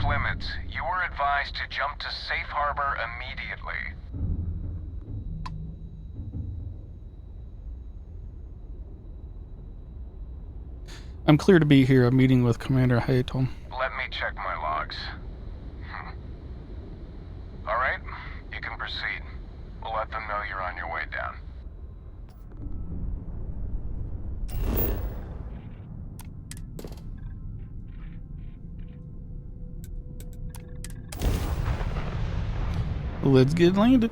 limits. You are advised to jump to safe harbor immediately. I'm clear to be here. I'm meeting with Commander Hayton. Let me check my logs. All right, you can proceed. We'll let them know you're on your way down. Let's get landed.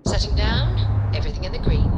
Setting down, everything in the green.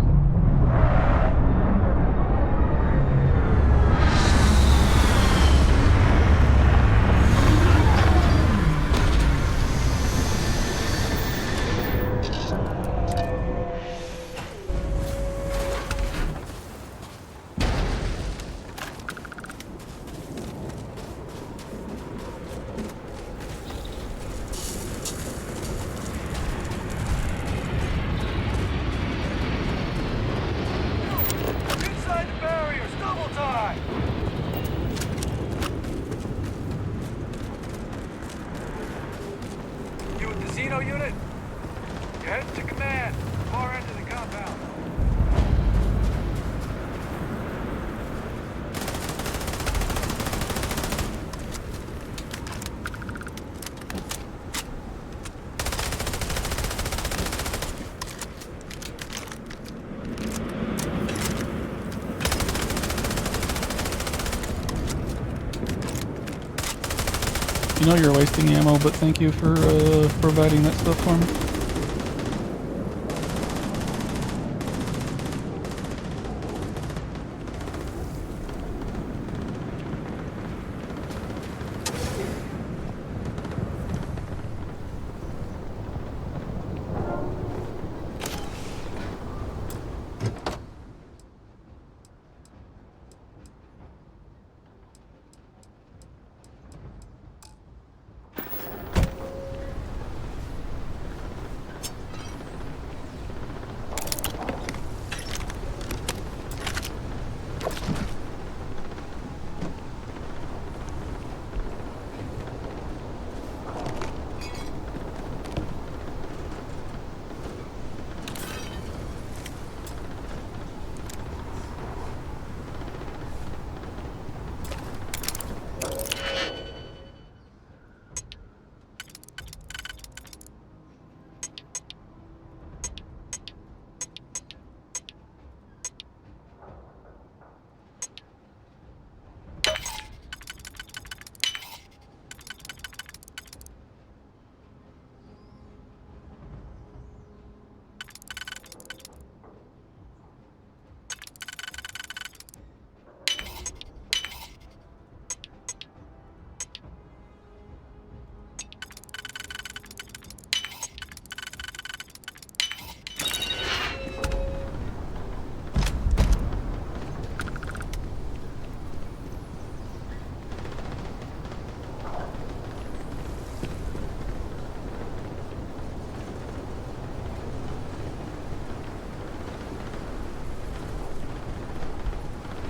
You know you're wasting ammo, but thank you for providing that stuff for me.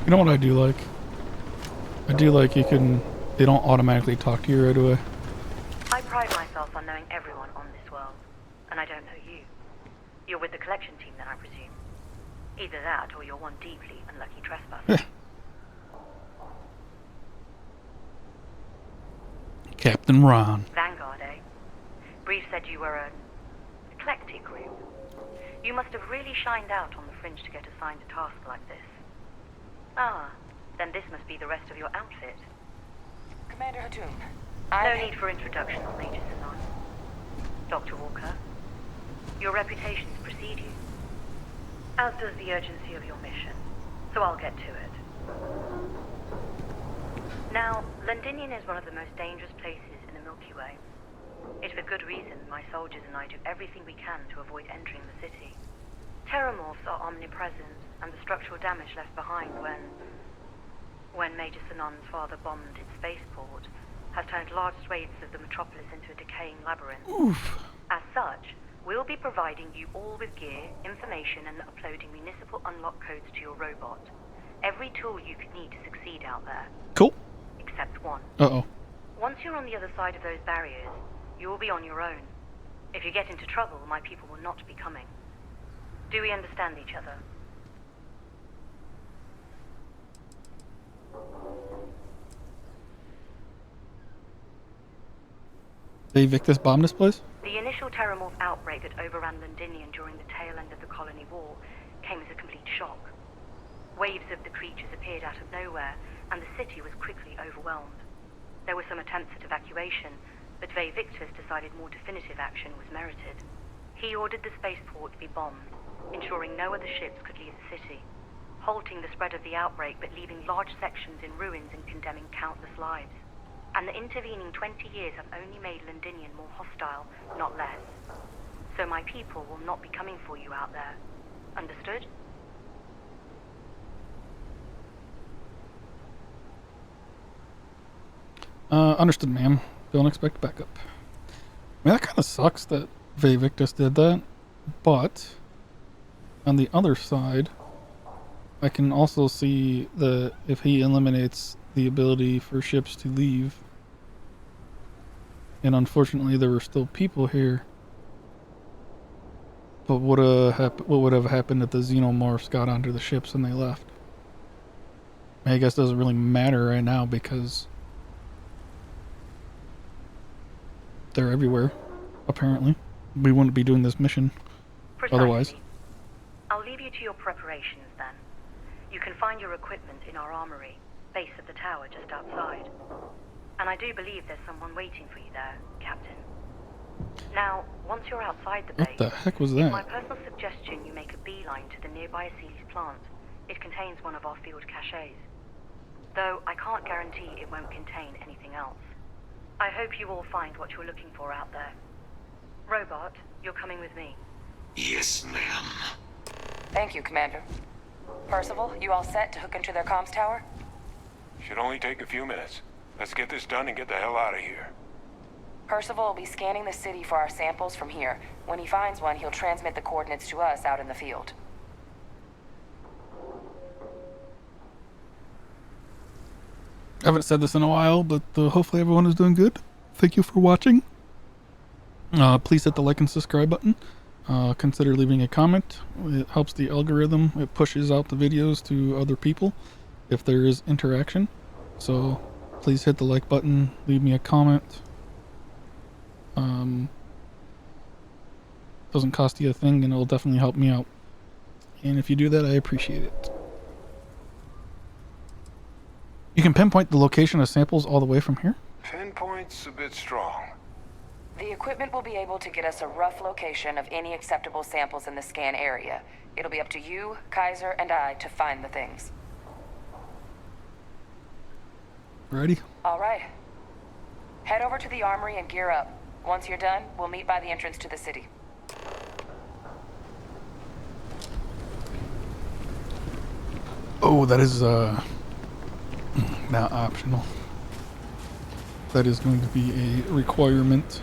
You know what I do like? I do like they don't automatically talk to you right away. I pride myself on knowing everyone on this world, and I don't know you. You're with the collection team then, I presume. Either that, or you're one deeply unlucky trespasser. Captain Ron. Vanguard, eh? Brief said you were an eclectic group. You must have really shined out on the fringe to get assigned a task like this. Ah, then this must be the rest of your outfit. Commander Hatum, No need for introductions, Major Sanon. Dr. Walker, your reputations precede you, as does the urgency of your mission, so I'll get to it. Now, Londinium is one of the most dangerous places in the Milky Way. It's for good reason my soldiers and I do everything we can to avoid entering the city. Terramorphs are omnipresent, and the structural damage left behind when Major Sanon's father bombed its spaceport has turned large swathes of the metropolis into a decaying labyrinth. Oof. As such, we'll be providing you all with gear, information, and uploading municipal unlock codes to your robot. Every tool you could need to succeed out there. Cool. Except one. Uh-oh. Once you're on the other side of those barriers, you will be on your own. If you get into trouble, my people will not be coming. Do we understand each other? They evict this bomb this place? The initial Terramorph outbreak that overran Londinium during the tail end of the colony war came as a complete shock. Waves of the creatures appeared out of nowhere, and the city was quickly overwhelmed. There were some attempts at evacuation, but Ve Victus decided more definitive action was merited. He ordered the spaceport to be bombed, ensuring no other ships could leave the city, halting the spread of the outbreak but leaving large sections in ruins and condemning countless lives. And the intervening 20 years have only made Londinium more hostile, not less. So my people will not be coming for you out there. Understood? Understood, ma'am. Don't expect backup. I mean, that kind of sucks that Ve Victus did that, but on the other side, I can also see that if he eliminates the ability for ships to leave, and unfortunately there were still people here, but what would have happened if the xenomorphs got onto the ships and they left? I guess it doesn't really matter right now because they're everywhere, apparently. We wouldn't be doing this mission otherwise. I'll leave you to your preparations then. You can find your equipment in our armory, base of the tower just outside. And I do believe there's someone waiting for you there, Captain. Now, once you're outside the base, What the heck was it's my that? personal suggestion you make a beeline to the nearby Asis plant. It contains one of our field caches. Though I can't guarantee it won't contain anything else. I hope you all find what you're looking for out there. Robot, you're coming with me. Yes, ma'am. Thank you, Commander. Percival, you all set to hook into their comms tower? Should only take a few minutes. Let's get this done and get the hell out of here. Percival will be scanning the city for our samples from here. When he finds one, he'll transmit the coordinates to us out in the field. I haven't said this in a while, but hopefully everyone is doing good. Thank you for watching. Please hit the like and subscribe button. Consider leaving a comment. It helps the algorithm. It pushes out the videos to other people if there is interaction. So please hit the like button. Leave me a comment. Doesn't cost you a thing, and it'll definitely help me out. And if you do that, I appreciate it. You can pinpoint the location of samples all the way from here? Pinpoint's a bit strong. The equipment will be able to get us a rough location of any acceptable samples in the scan area. It'll be up to you, Kaiser, and I to find the things. Ready? All right. Head over to the armory and gear up. Once you're done, we'll meet by the entrance to the city. Oh, that is not optional. That is going to be a requirement.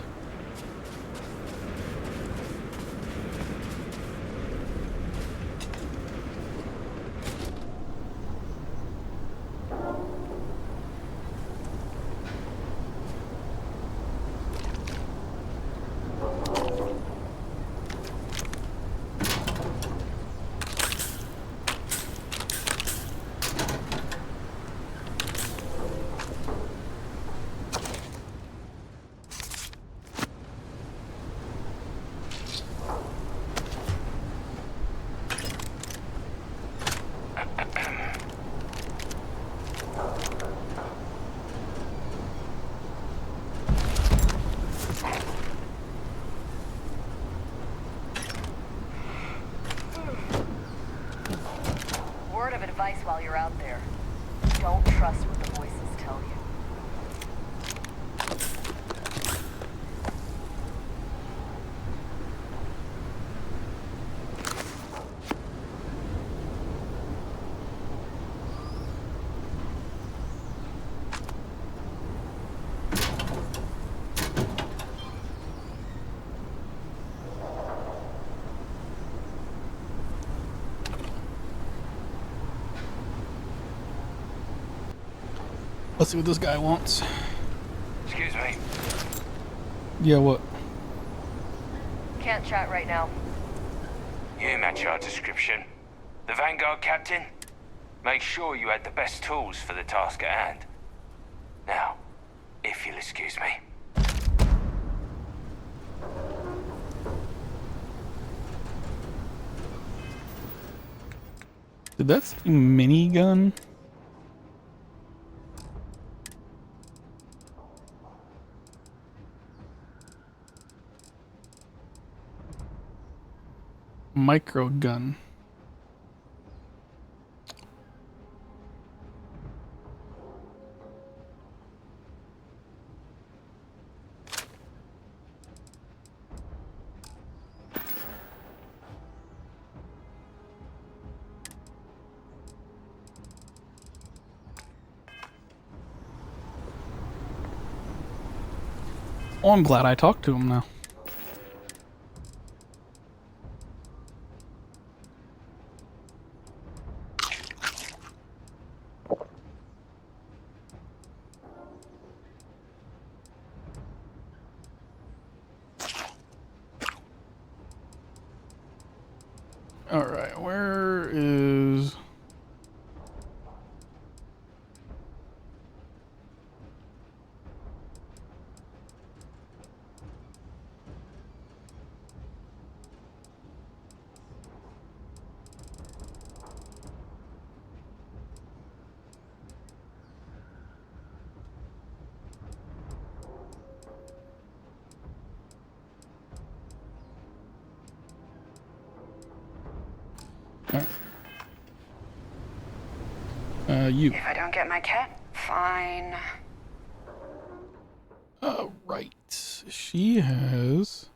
Word of advice while you're out there. Don't trust what the voices tell you. Let's see what this guy wants. Excuse me. Yeah, what? Can't chat right now. You match our description. The Vanguard captain? Make sure you had the best tools for the task at hand. Now, if you'll excuse me. Did that say minigun? Micro gun. Oh, I'm glad I talked to him now. All right, where is... you. If I don't get my cat, fine. Right. She has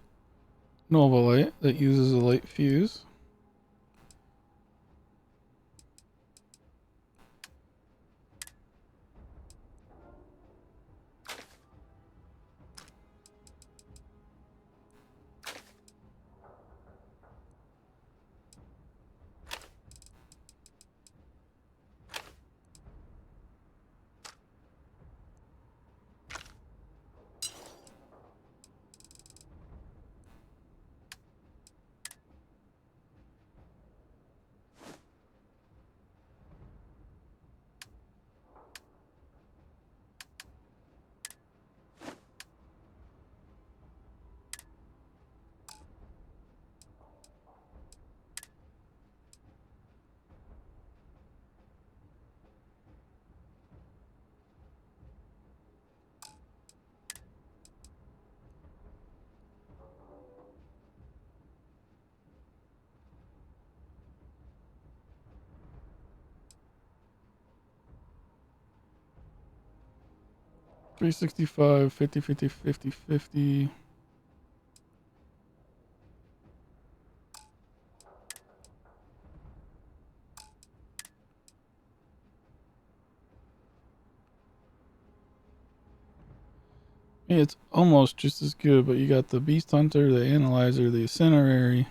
Nova Light that uses a light fuse. $365, 50, 50, 50, 50. Yeah, it's almost just as good, but you got the Beast Hunter, the Analyzer, the Incinerary.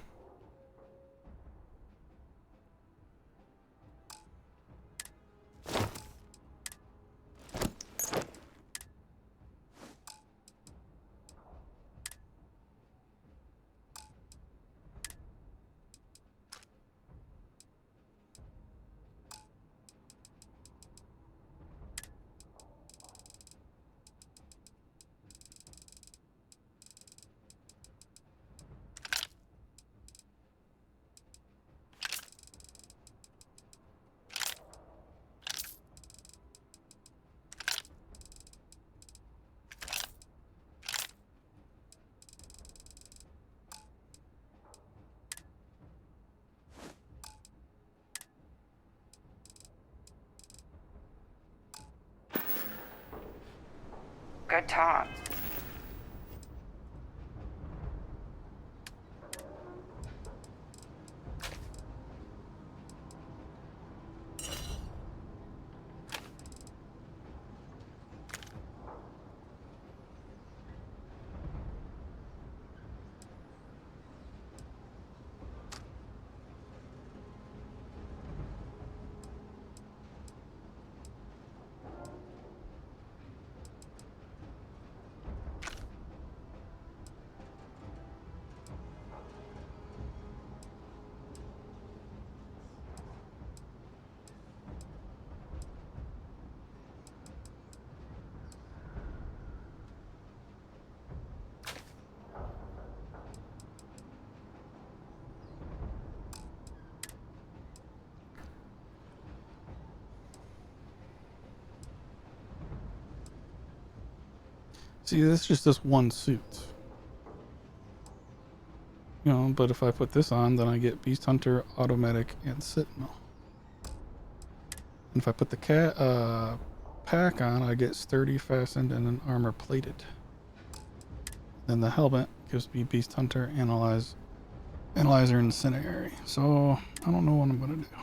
Good talk. See, this is just this one suit. You know, but if I put this on, then I get Beast Hunter, Automatic, and Sentinel. And if I put the pack on, I get Sturdy, Fastened, and an Armor Plated. Then the helmet gives me Beast Hunter, Analyzer, and Incendiary. So, I don't know what I'm going to do.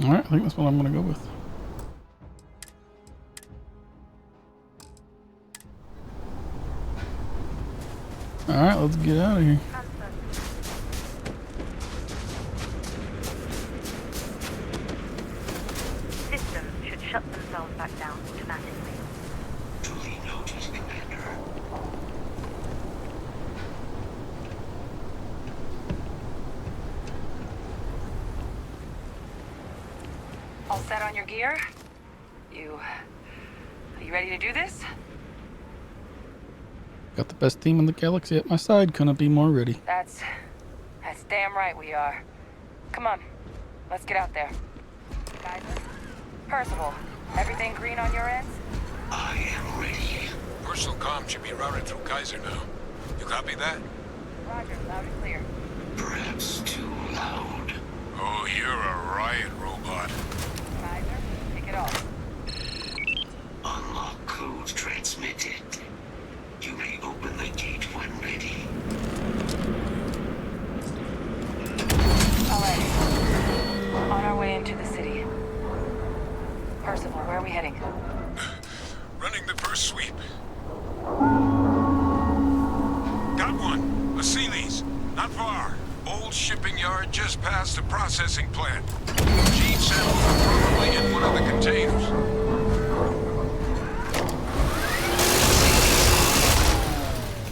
Alright, I think that's what I'm going to go with. Alright, let's get out of here. Systems should shut themselves back down automatically. Duly noted, Commander. All set on your gear? Are you ready to do this? Got the best team in the galaxy at my side. Couldn't be more ready. That's damn right we are. Come on, let's get out there. Kaiser? Percival, everything green on your ends? I am ready. Personal comm should be routed through Kaiser now. You copy that? Roger, loud and clear. Perhaps too loud. Oh, you're a riot robot. Kaiser, kick it off. Unlock code transmitted. You may open the gate when ready. Alright. On our way into the city. are we heading? Running the first sweep. Got one. A Sealy's. Not far. Old shipping yard just past the processing plant. Gene samples are probably in one of the containers.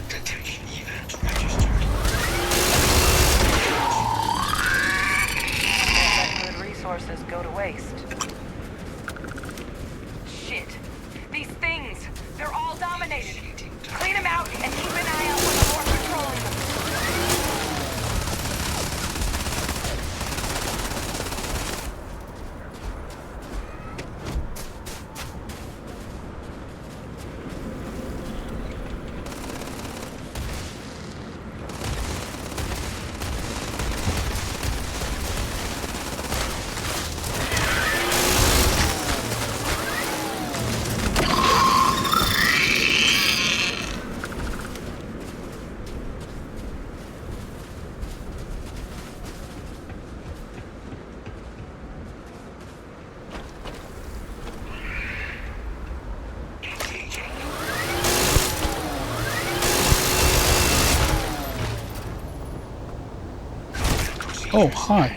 Detection event registered. Can't let good resources go to waste. Shit. These things, they're all dominated. Clean them out and keep an eye out for the more patrolling them. Oh, hi.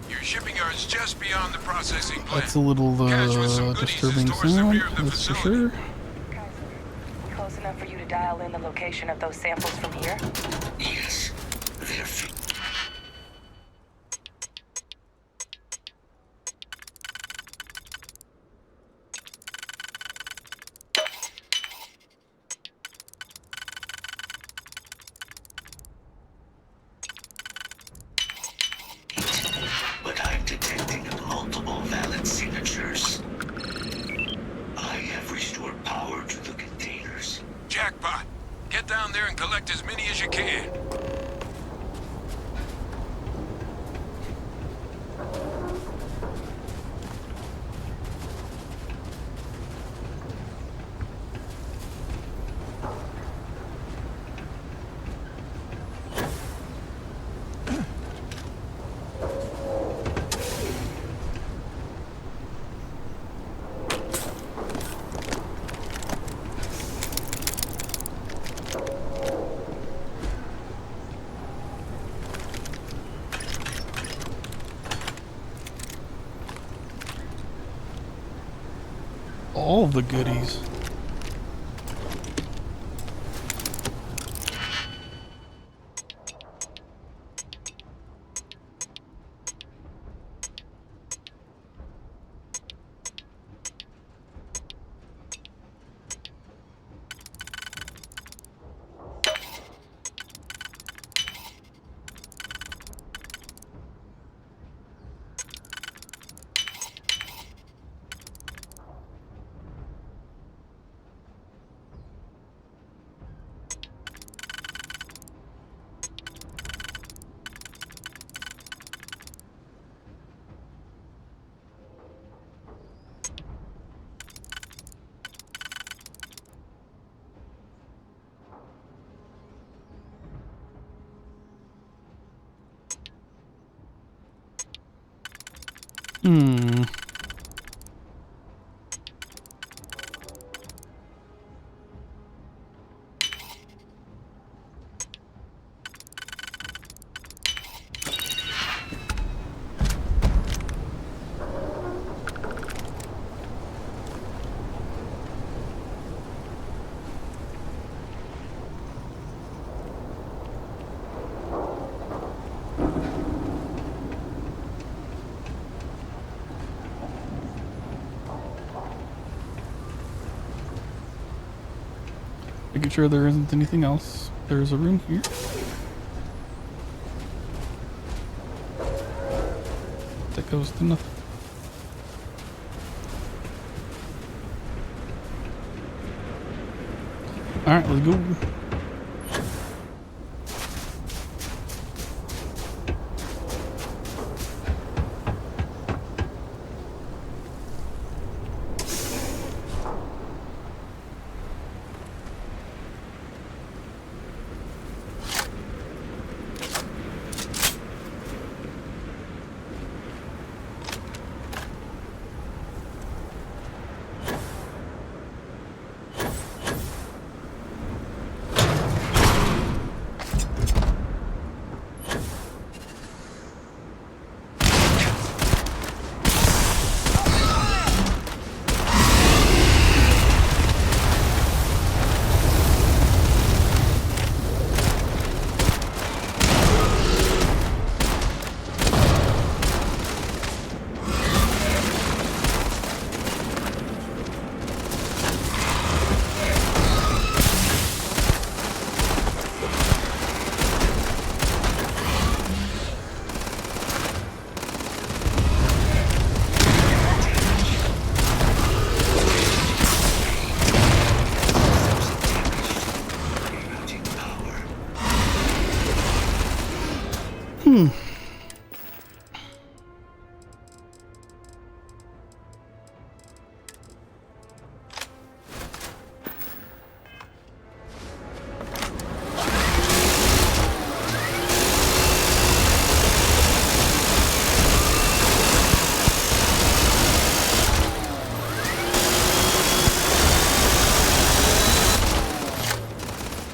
Your shipping yard's just beyond the processing plant. That's a little Cash with some goodies disturbing is towards the sound, rear of the that's for facility. sure. Close enough for you to dial in the location of those samples from here? Yes. They're but I'm detecting multiple valid signatures. I have restored power to the containers. Jackpot. Get down there and collect as many as you can. All the goodies. Hmm. Making sure there isn't anything else. There's a room here. goes to nothing. Alright, let's go.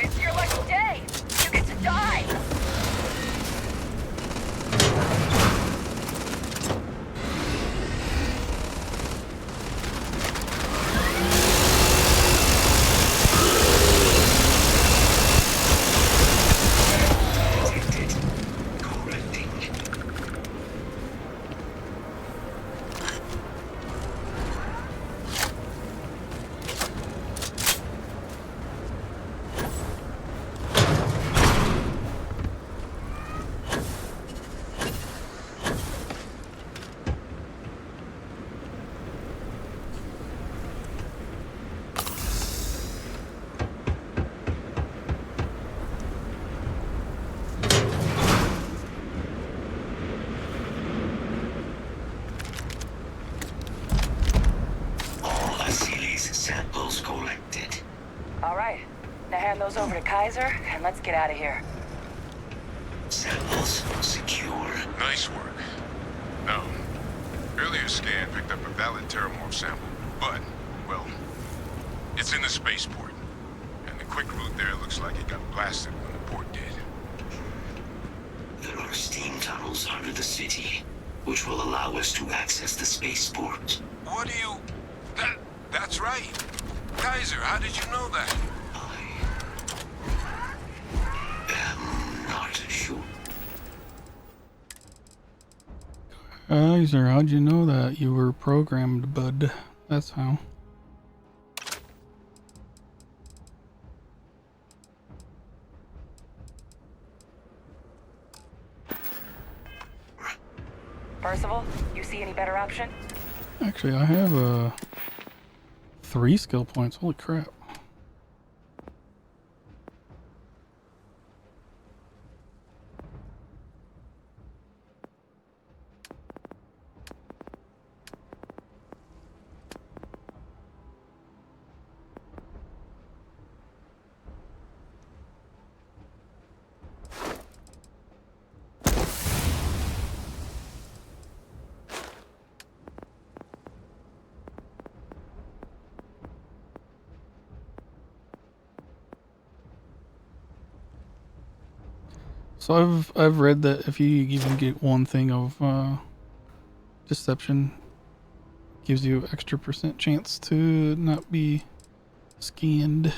It's your lucky day! You get to die! Samples collected. All right. Now hand those over to Kaiser, and let's get out of here. Samples secure. Nice work. No. Earlier scan picked up a valid Terramorph sample, but, well, it's in the spaceport. And the quick route there looks like it got blasted when the port did. There are steam tunnels under the city, which will allow us to access the spaceport. What do you... That's right. Kaiser, how did you know that? I am not sure. Kaiser, how'd you know that? You were programmed, bud. That's how. Percival, you see any better option? Actually, I have 3 skill points. Holy crap. So I've read that if you even get one thing of deception, gives you extra % chance to not be scanned.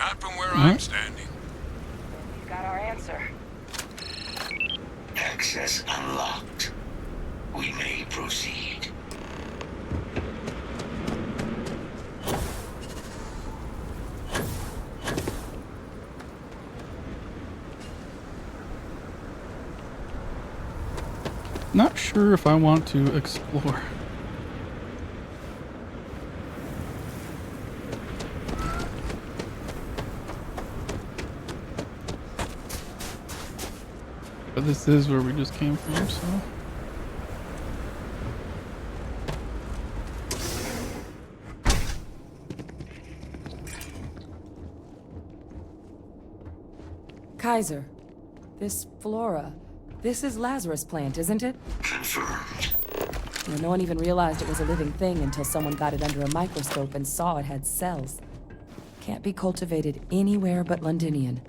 Not from where Huh? I'm standing. We've got our answer. Access unlocked. We may proceed. Not sure if I want to explore. But this is where we just came from, so. Kaiser, this flora, this is Lazarus plant, isn't it? Confirmed. Well, no one even realized it was a living thing until someone got it under a microscope and saw it had cells. Can't be cultivated anywhere but Londinian.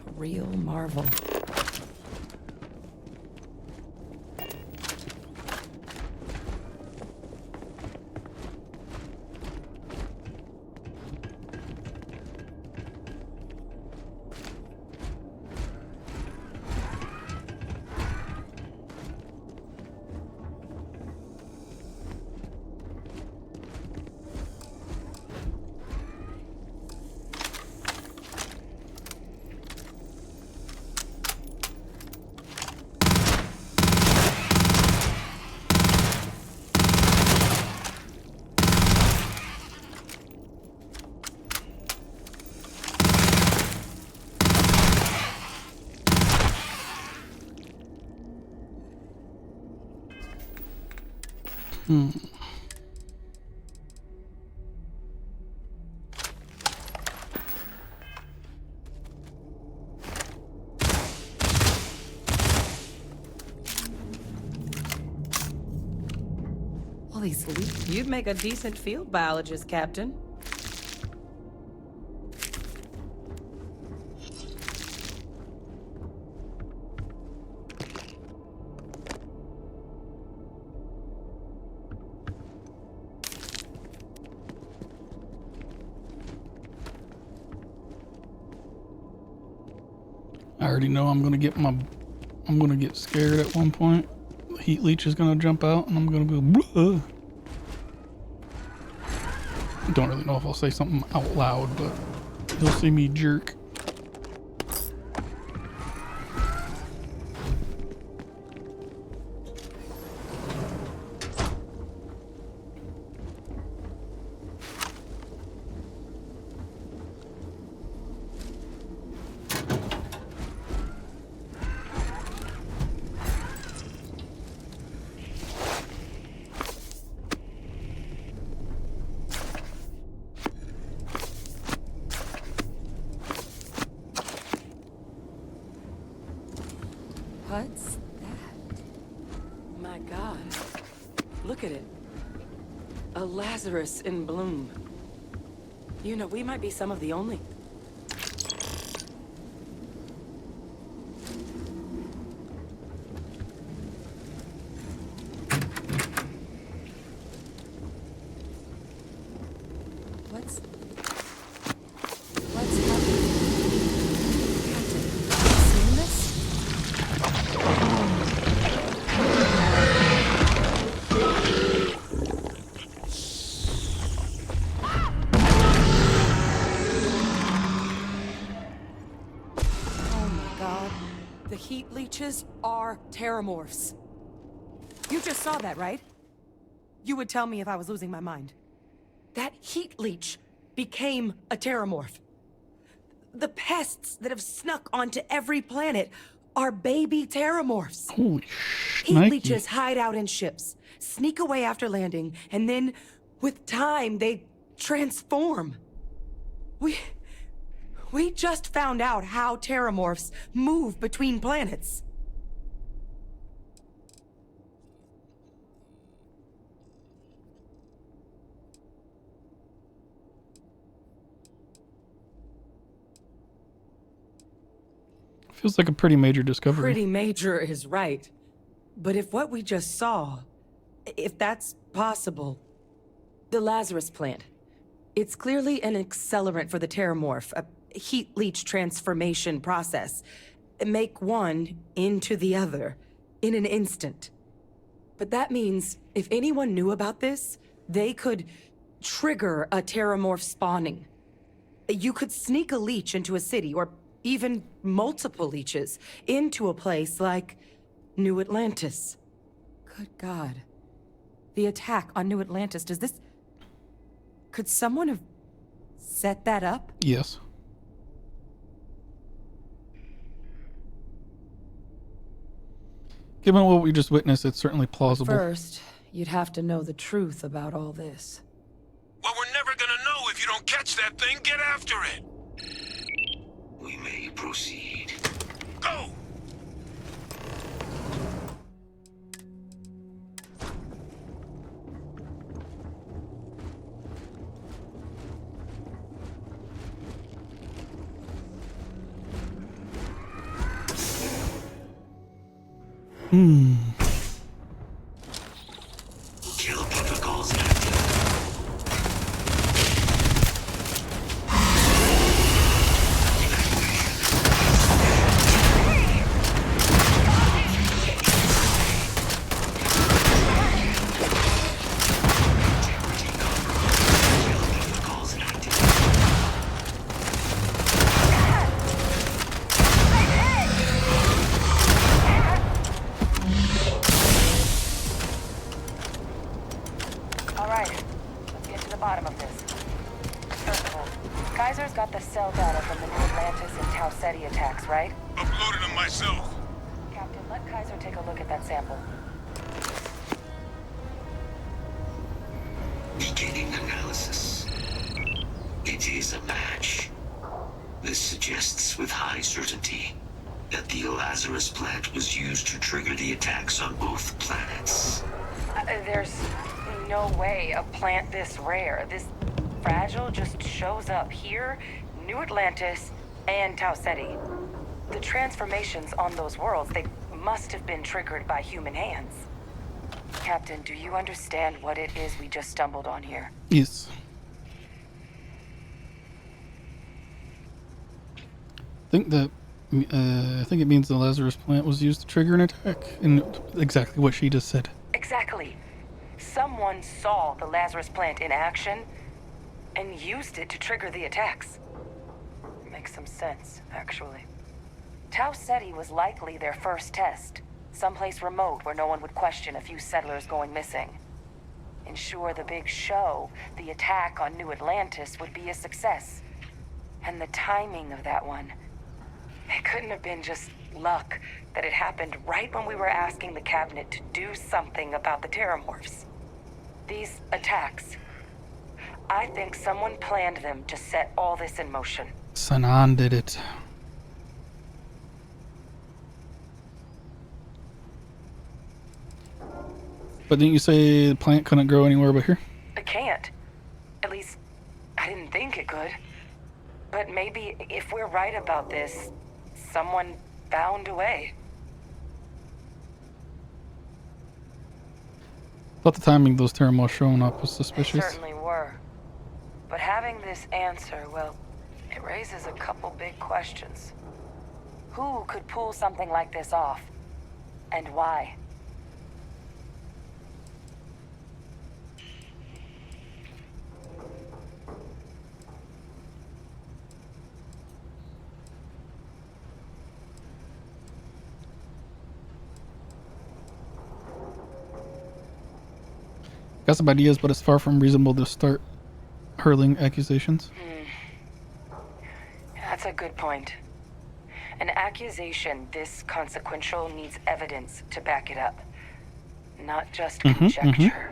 A real marvel. Holy sleep. You'd make a decent field biologist, Captain. I already know I'm gonna get scared at one point. The heat leech is gonna jump out and I'm gonna go bleh. Don't really know if I'll say something out loud, but you'll see me jerk. What's that? My God. Look at it. A Lazarus in bloom. You know, we might be some of the only. What's happening? Captain, have you seen this? Oh my God. The heat leeches are terramorphs. You just saw that, right? You would tell me if I was losing my mind. That heat leech became a terramorph. The pests that have snuck onto every planet are baby terramorphs. Holy Heat shnikes. leeches hide out in ships, sneak away after landing, and then, with time, they transform. We just found out how terramorphs move between planets. Feels like a pretty major discovery. Pretty major is right. But if what we just saw, if that's possible, The Lazarus plant. It's clearly an accelerant for the terramorph, a heat leach transformation process. Make one into the other in an instant. But that means if anyone knew about this, they could trigger a terramorph spawning. You could sneak a leech into a city, or even multiple leeches, into a place like New Atlantis. Good God. The attack on New Atlantis, could someone have set that up? Yes. Given what we just witnessed, it's certainly plausible. First, you'd have to know the truth about all this. Well, we're never gonna know if you don't catch that thing. Get after it. We may proceed. Go! Kill protocols active. Protocols active. All right, let's get to the bottom of this. First of all, Kaiser's got the cell data from the New Atlantis and Tau Ceti attacks, right? Uploaded them myself. Captain, let Kaiser take a look at that sample. Beginning analysis. It is a match. This suggests with high certainty that the Lazarus plant was used to trigger the attacks on both planets. There's no way a plant this rare, this fragile, just shows up here, New Atlantis, and Tau Ceti. The transformations on those worlds, they must have been triggered by human hands. Captain, do you understand what it is we just stumbled on here? Yes. I think it means the Lazarus plant was used to trigger an attack, and exactly what she just said. Exactly. Someone saw the Lazarus plant in action and used it to trigger the attacks. Makes some sense, actually. Tau Ceti was likely their first test, someplace remote where no one would question a few settlers going missing. Ensure the big show, the attack on New Atlantis, would be a success. And the timing of that one, it couldn't have been just luck that it happened right when we were asking the cabinet to do something about the terramorphs. These attacks, I think someone planned them to set all this in motion. Sanan did it. But didn't you say the plant couldn't grow anywhere but here? It can't. At least, I didn't think it could. But maybe if we're right about this, someone found a way. Thought the timing of those terramorphs showing up was They suspicious. certainly were. But having this answer, well, it raises a couple big questions. Who could pull something like this off? And why? Got some ideas, but it's far from reasonable to start hurling accusations. That's a good point. An accusation this consequential needs evidence to back it up. Not just conjecture.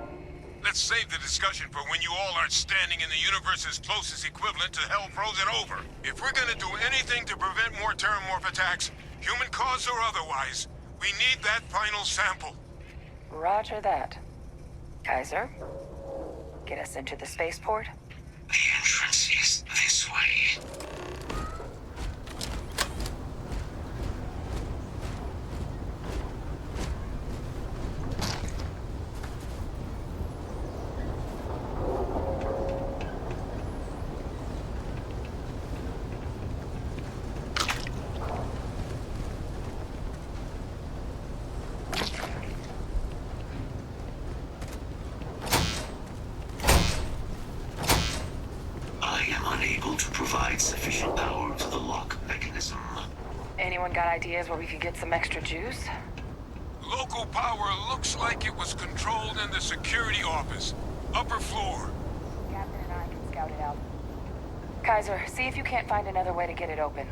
Let's save the discussion for when you all aren't standing in the universe's closest equivalent to hell frozen over. If we're gonna do anything to prevent more terramorph attacks, human cause or otherwise, we need that final sample. Roger that. Kaiser, get us into the spaceport. The entrance is this way. to provide sufficient power to the lock mechanism. Anyone got ideas where we could get some extra juice? Local power looks like it was controlled in the security office. Upper floor. Captain and I can scout it out. Kaiser, see if you can't find another way to get it open.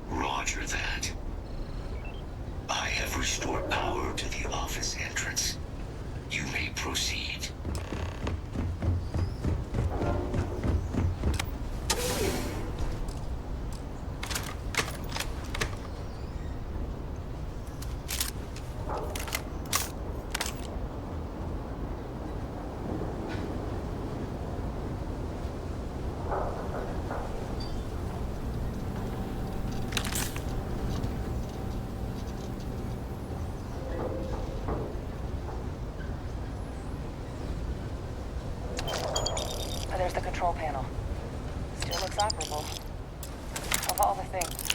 Roger that. I have restored power to the office entrance. You may proceed. There's the control panel. Still looks operable. Of all the things.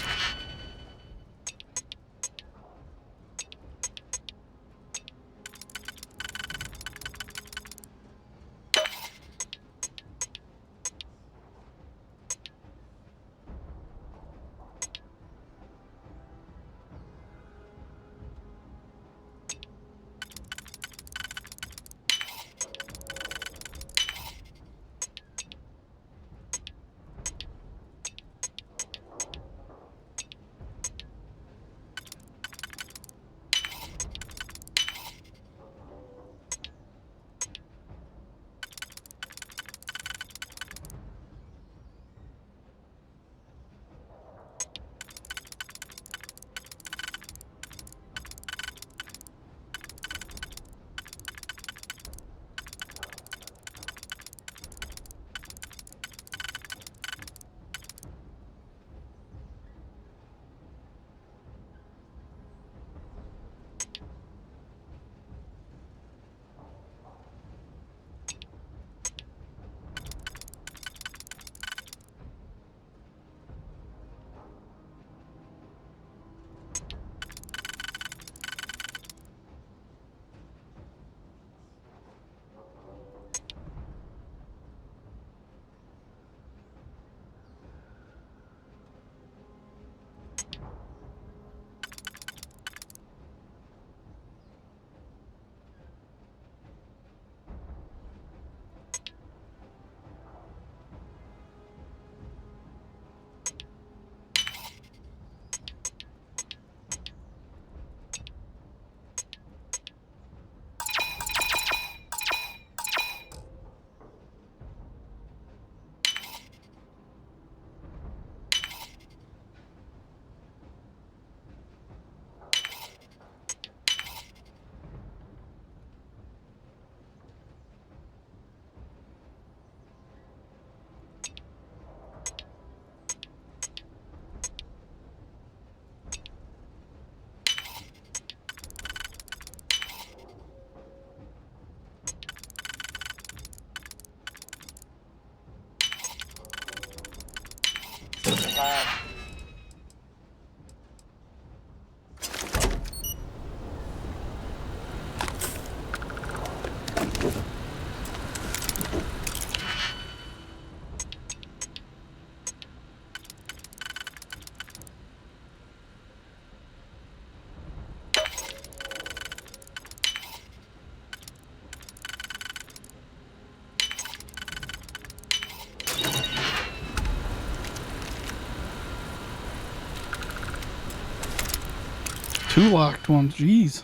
Two locked ones, jeez.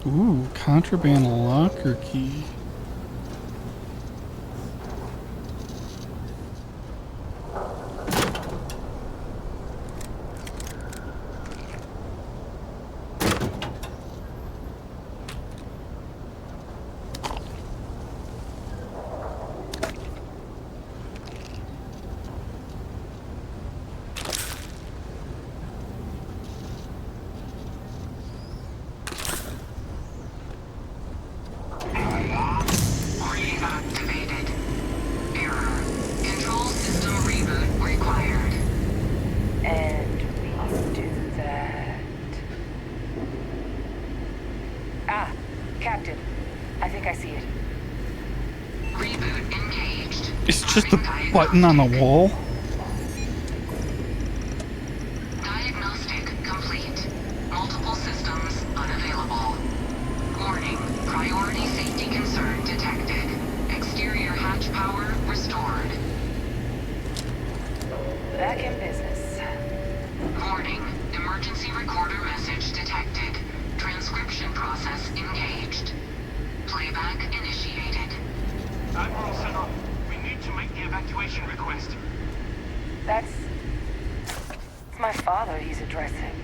Ooh, contraband locker key. Ah, Captain. I think I see it. Reboot engaged. It's just a button on the wall. Diagnostic complete. Multiple systems unavailable. Warning. Priority safety concern detected. Exterior hatch power restored. Back in business. Warning. Emergency recorder message detected. Transcription process engaged. Playback initiated. Admiral Center, we need to make the evacuation request. That's my father he's addressing.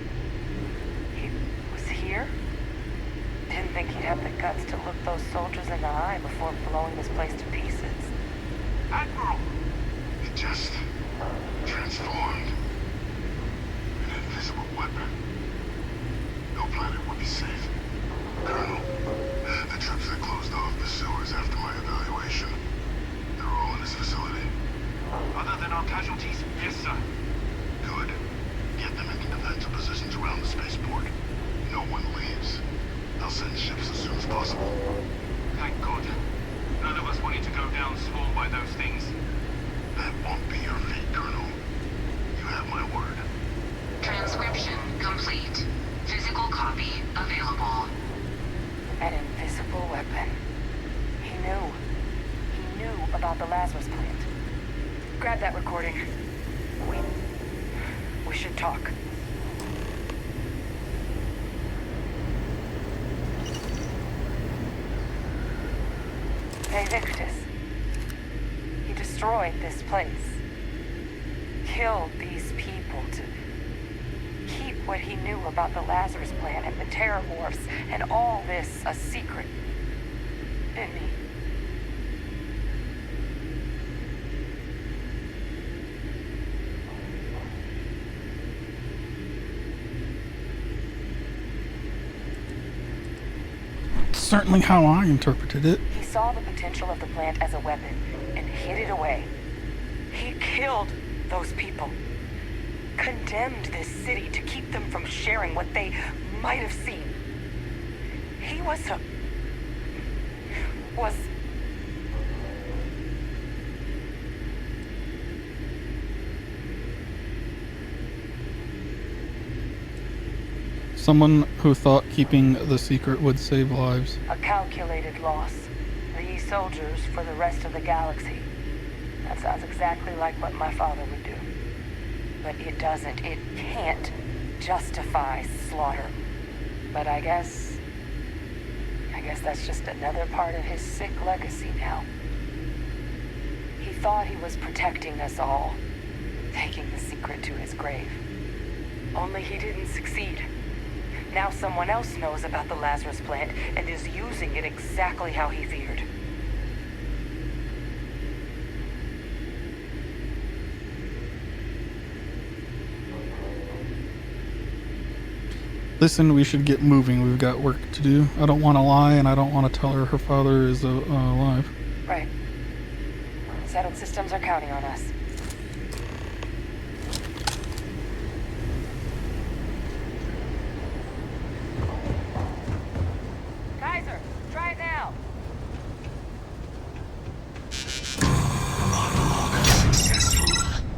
He was here? Didn't think he'd have the guts to look those soldiers in the eye before blowing this place to pieces. Admiral! It just transformed. An invisible weapon. No planet would be safe. Colonel, the troops that closed off the sewers after my evaluation, they're all in this facility. Other than our casualties, yes, sir. Good. Get them into defensive positions around the spaceport. No one leaves. I'll send ships as soon as possible. Thank God. None of us wanted to go down swarmed by those things. That won't be your fate, Colonel. You have my word. Transcription complete. Physical copy available. An invisible weapon. He knew. He knew about the Lazarus plant. Grab that recording. We should talk. Hey, Victus. He destroyed this place. Killed these people to keep what he knew about the Lazarus plant and the Terramorphs and all this a secret. Didn't he? Certainly how I interpreted it. He saw the potential of the plant as a weapon and hid it away. He killed those people. Condemned this city to keep them from sharing what they might have seen. He was Someone who thought keeping the secret would save lives. a calculated loss. These soldiers for the rest of the galaxy. That sounds exactly like what my father would do. But it doesn't, it can't justify slaughter. But I guess that's just another part of his sick legacy now. He thought he was protecting us all, taking the secret to his grave. Only he didn't succeed. Now someone else knows about the Lazarus plant and is using it exactly how he feared. Listen, we should get moving. We've got work to do. I don't want to lie, and I don't want to tell her her father is alive. Right. Settled systems are counting on us. Kaiser, try it now.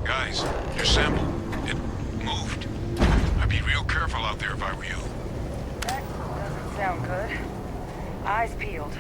Guys, your sample, it moved. I'd be real careful out there if I were you. That doesn't sound good. Eyes peeled.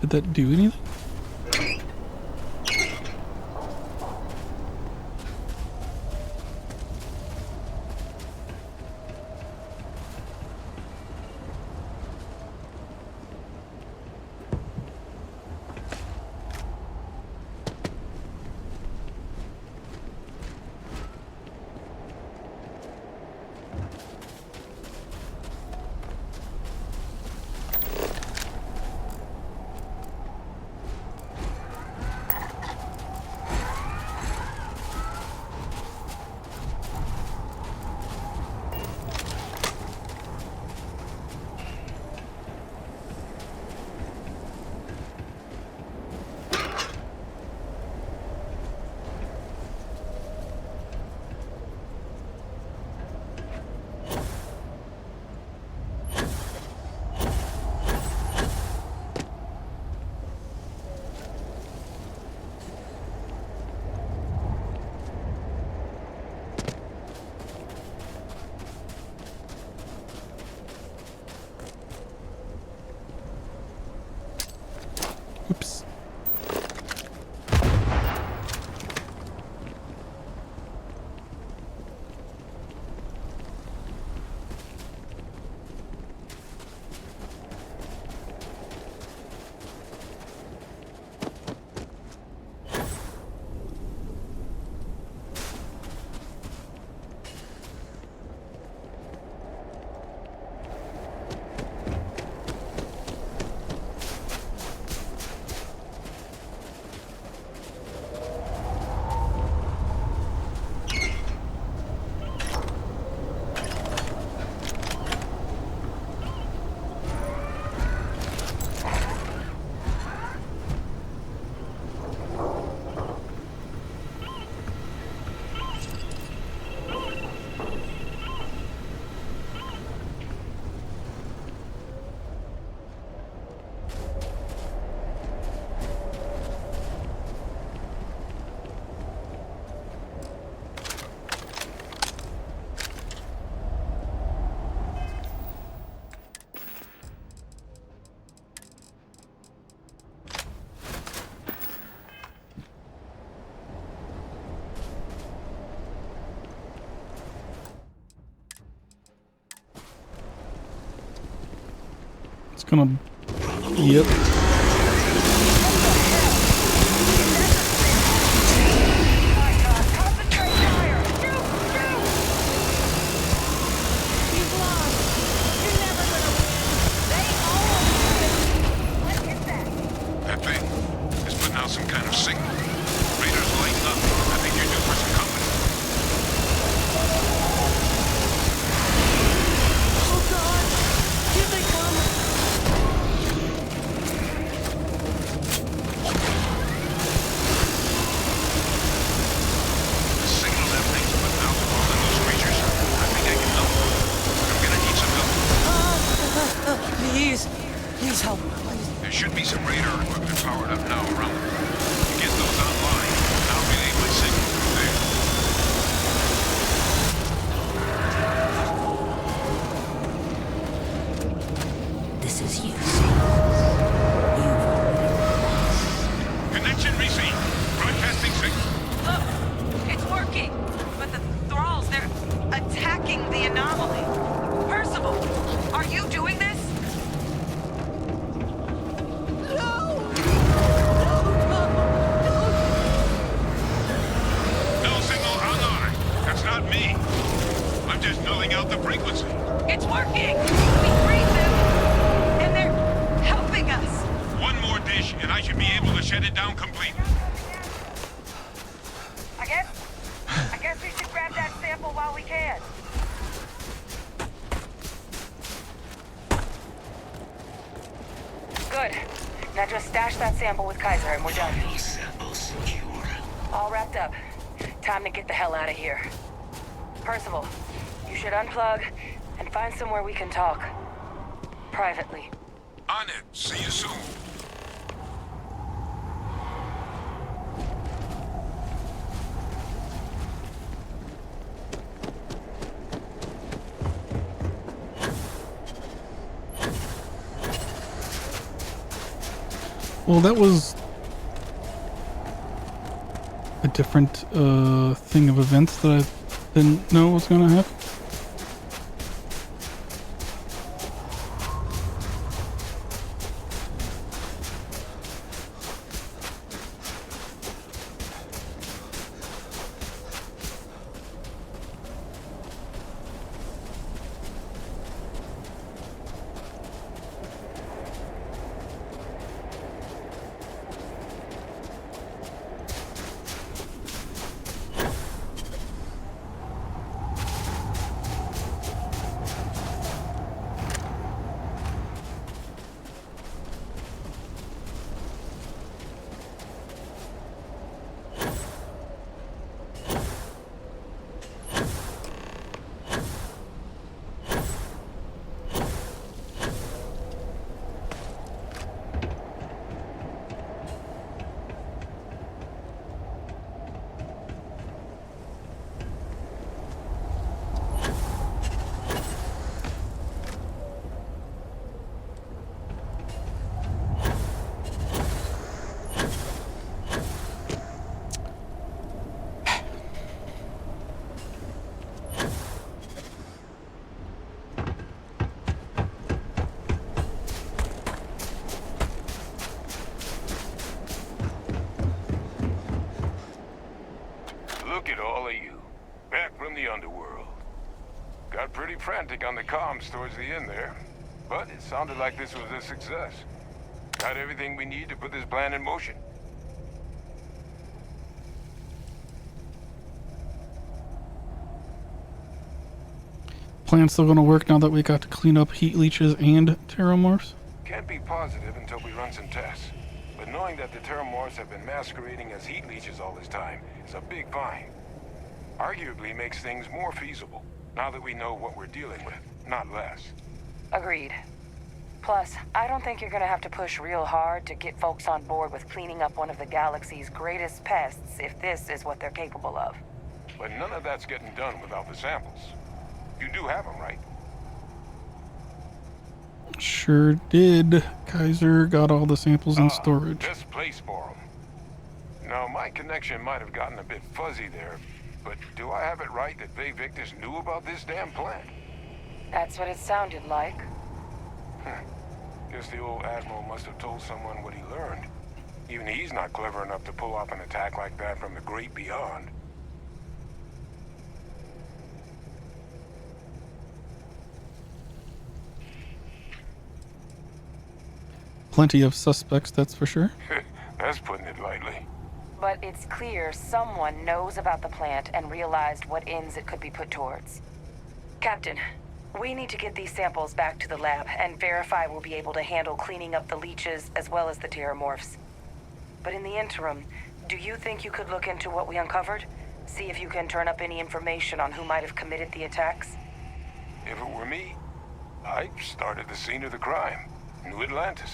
Did that do anything? Oops. It's gonna. Yep. That thing is putting out some kind of signal. Radar's lighting up. I think you're due for some company. Oh God! Here they come! The signal that thing's putting out to all of those creatures, I think I can help. I'm gonna need some help. Please help. There should be some radar equipment powered up now around them. To get those online, I'll relay my signal through there. This is you, Sam. You've already lost. Connection received. Broadcasting signal. Look, it's working. But the thralls, they're attacking the anomaly. Percival, are you doing this? No signal online. That's not me. I'm just nulling out the frequency. It's working! We freed them! And they're helping us! One more dish, and I should be able to shut it down completely. I guess we should grab that sample while we can. Good. Now just stash that sample with Kaiser and we're done. Final sample secured. All wrapped up. Time to get the hell out of here. Percival, you should unplug and find somewhere we can talk. Privately. On it. See you soon. Well, that was a different thing of events that I didn't know was gonna happen. all of you. Back from the underworld. Got pretty frantic on the comms towards the end there. But it sounded like this was a success. Got everything we need to put this plan in motion. Plan's still gonna work now that we got to clean up heat leeches and terramorphs? Can't be positive until we run some tests. But knowing that the terramorphs have been masquerading as heat leeches all this time is a big find. Arguably makes things more feasible, now that we know what we're dealing with, not less. Agreed. Plus, I don't think you're gonna have to push real hard to get folks on board with cleaning up one of the galaxy's greatest pests if this is what they're capable of. But none of that's getting done without the samples. You do have them, right? Sure did. Kaiser got all the samples in storage. Best place for them. Now, my connection might have gotten a bit fuzzy there, but do I have it right that Bay Victus knew about this damn plant? That's what it sounded like. Guess the old Admiral must have told someone what he learned. Even he's not clever enough to pull off an attack like that from the great beyond. Plenty of suspects, that's for sure. That's putting it lightly. But it's clear someone knows about the plant and realized what ends it could be put towards. Captain, we need to get these samples back to the lab and verify we'll be able to handle cleaning up the leeches as well as the terramorphs. But in the interim, do you think you could look into what we uncovered? See if you can turn up any information on who might have committed the attacks? If it were me, I'd start at the scene of the crime. New Atlantis.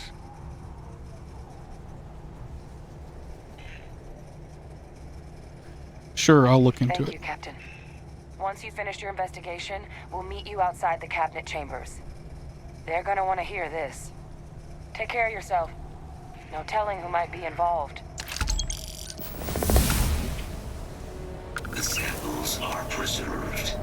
Sure, I'll look into Thank it. you, Captain. Once you've finished your investigation, we'll meet you outside the cabinet chambers. They're gonna want to hear this. Take care of yourself. No telling who might be involved. The samples are preserved.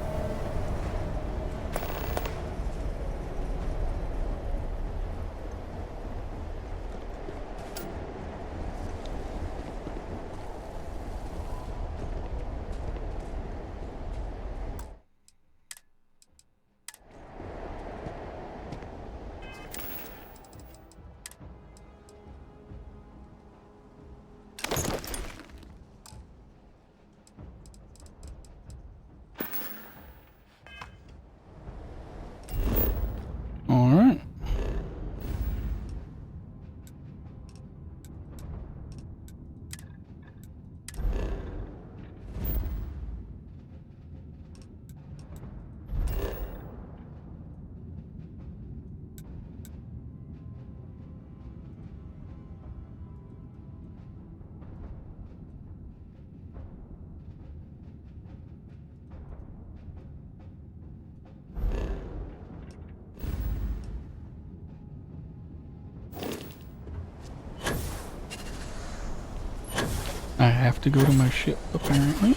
All right. I have to go to my ship, apparently.